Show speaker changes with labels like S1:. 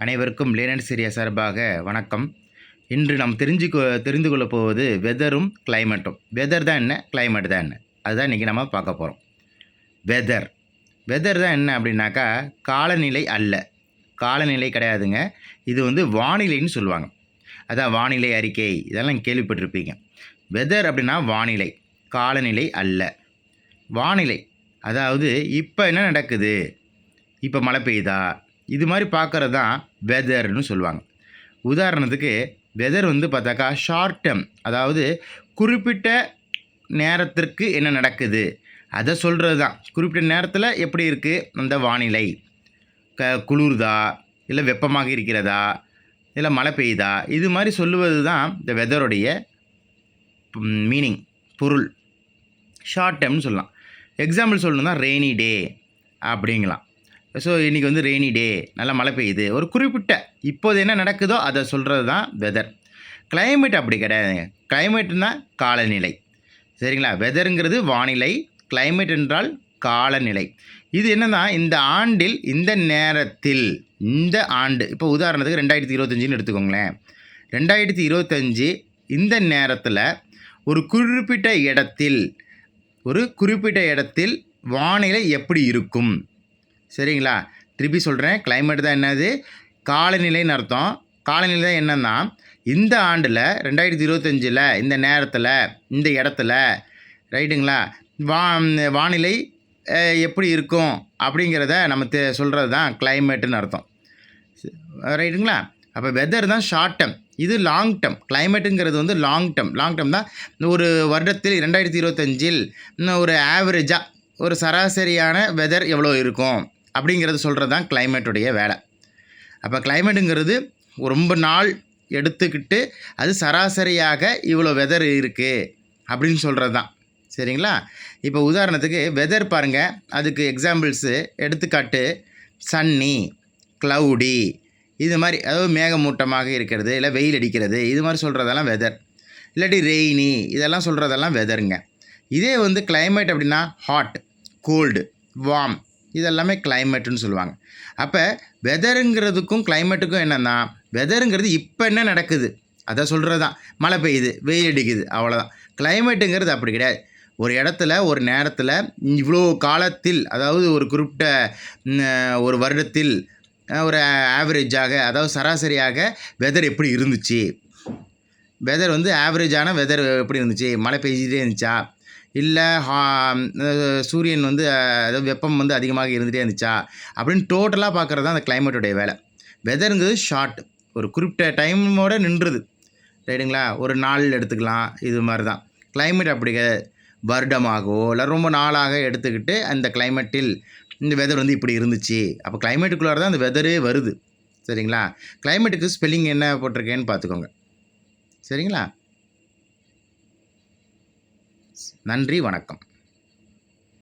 S1: அனைவருக்கும் லேர்னர் சீரியா சார்பாக வணக்கம். இன்று நாம் தெரிந்து கொள்ளப் போவது வெதரும் கிளைமேட்டும். வெதர் தான் என்ன, கிளைமேட் தான் என்ன, அதுதான் இன்றைக்கி நம்ம பார்க்க போகிறோம். வெதர் தான் என்ன அப்படின்னாக்கா காலநிலை அல்ல, காலநிலை கிடையாதுங்க. இது வானிலைன்னு சொல்லுவாங்க. அதான் வானிலை அறிக்கை, இதெல்லாம் கேள்விப்பட்டிருப்பீங்க. வெதர் அப்படின்னா வானிலை, காலநிலை அல்ல. வானிலை அதாவது இப்போ என்ன நடக்குது, இப்போ மழை பெய்யுதா, இது மாதிரி பார்க்குறது தான் வெதர்னு சொல்லுவாங்க. உதாரணத்துக்கு வெதர் பார்த்தாக்கா ஷார்ட் டேர்ம், அதாவது குறிப்பிட்ட நேரத்திற்கு என்ன நடக்குது அதை சொல்கிறது தான். குறிப்பிட்ட நேரத்தில் எப்படி இருக்குது அந்த வானிலை, குளிர்தா இல்லை வெப்பமாக இருக்கிறதா இல்லை மழை பெய்யுதா, இது மாதிரி சொல்லுவது தான் இந்த வெதருடைய மீனிங், பொருள். ஷார்ட் டேர்ம்னு சொல்லலாம். எக்ஸாம்பிள் சொல்லணும்னா ரெய்னி டே அப்படிங்கலாம். ஸோ இன்றைக்கி ரெய்னி டே, நல்லா மழை பெய்யுது, ஒரு குறிப்பிட்ட இப்போது என்ன நடக்குதோ அதை சொல்கிறது தான் வெதர். கிளைமேட் அப்படி கிடையாதுங்க. கிளைமேட்னா காலநிலை, சரிங்களா? வெதருங்கிறது வானிலை, கிளைமேட் என்றால் காலநிலை. இது என்னன்னா இந்த ஆண்டில் இந்த நேரத்தில், இந்த ஆண்டு இப்போ உதாரணத்துக்கு 2025ன்னு எடுத்துக்கோங்களேன். 2025 இந்த நேரத்தில் ஒரு குறிப்பிட்ட இடத்தில் வானிலை எப்படி இருக்கும், சரிங்களா? திருப்பி சொல்கிறேன், கிளைமேட் தான் என்னது, காலநிலைன்னு அர்த்தம். காலநிலை தான் என்னன்னா இந்த ஆண்டில் 2025 இந்த நேரத்தில் இந்த இடத்துல, ரைட்டுங்களா, வானிலை எப்படி இருக்கும் அப்படிங்கிறத நம்ம சொல்கிறது தான் கிளைமேட்டுன்னு அர்த்தம், ரைட்டுங்களா? அப்போ வெதர் தான் ஷார்ட் டேர்ம், இது லாங் டேர்ம். கிளைமேட்டுங்கிறது லாங் டேர்ம் தான். ஒரு வருடத்தில் 2025 ஒரு ஆவரேஜாக ஒரு சராசரியான வெதர் எவ்வளோ இருக்கும் அப்படிங்கிறது சொல்கிறது தான் கிளைமேட்டுடைய வேலை. அப்போ கிளைமேட்டுங்கிறது ரொம்ப நாள் எடுத்துக்கிட்டு அது சராசரியாக இவ்வளோ வெதர் இருக்குது அப்படின்னு சொல்கிறது தான், சரிங்களா? இப்போ உதாரணத்துக்கு வெதர் பாருங்கள், அதுக்கு எக்ஸாம்பிள்ஸு எடுத்துக்காட்டு சன்னி, க்ளவுடி, இது மாதிரி, அதாவது மேகமூட்டமாக இருக்கிறது இல்லை வெயில் அடிக்கிறது, இது மாதிரி சொல்கிறதெல்லாம் வெதர். இல்லாட்டி ரெய்னி, இதெல்லாம் சொல்கிறதெல்லாம் வெதருங்க. இதே கிளைமேட் அப்படின்னா ஹாட், கோல்டு, வார்ம், இதெல்லாமே கிளைமேட்டுன்னு சொல்லுவாங்க. அப்போ வெதருங்கிறதுக்கும் கிளைமேட்டுக்கும் என்னென்னா, வெதருங்கிறது இப்போ என்ன நடக்குது அதை சொல்கிறது தான். மழை பெய்யுது, வெயில் அடிக்குது, அவ்வளோதான். கிளைமேட்டுங்கிறது அப்படி கிடையாது. ஒரு இடத்துல ஒரு நேரத்தில் இவ்வளோ காலத்தில், அதாவது ஒரு குறிப்பிட்ட ஒரு வருடத்தில் ஒரு ஆவரேஜாக, அதாவது சராசரியாக வெதர் எப்படி இருந்துச்சு, வெதர் ஆவரேஜான வெதர் எப்படி இருந்துச்சு, மழை பெய்ஞ்சிட்டே இருந்துச்சா, இல்லை சூரியன் அதாவது வெப்பம் அதிகமாக இருந்துகிட்டே இருந்துச்சா அப்படின்னு டோட்டலாக பார்க்குறது தான் அந்த கிளைமேட்டுடைய வேலை. வெதருங்கிறது ஷார்ட், ஒரு குறிப்பிட்ட டைமோடு நின்றுது, ரைட்டுங்களா? ஒரு நாள் எடுத்துக்கலாம், இது மாதிரி தான். கிளைமேட் அப்படி வருடமாகவோ இல்லை ரொம்ப நாளாக எடுத்துக்கிட்டு அந்த கிளைமேட்டில் இந்த வெதர் இப்படி இருந்துச்சு. அப்போ கிளைமேட்டுக்குள்ளார தான் அந்த வெதரே வருது, சரிங்களா? கிளைமேட்டுக்கு ஸ்பெல்லிங் என்ன போட்டிருக்கேன்னு பார்த்துக்கோங்க, சரிங்களா? நன்றி, வணக்கம்.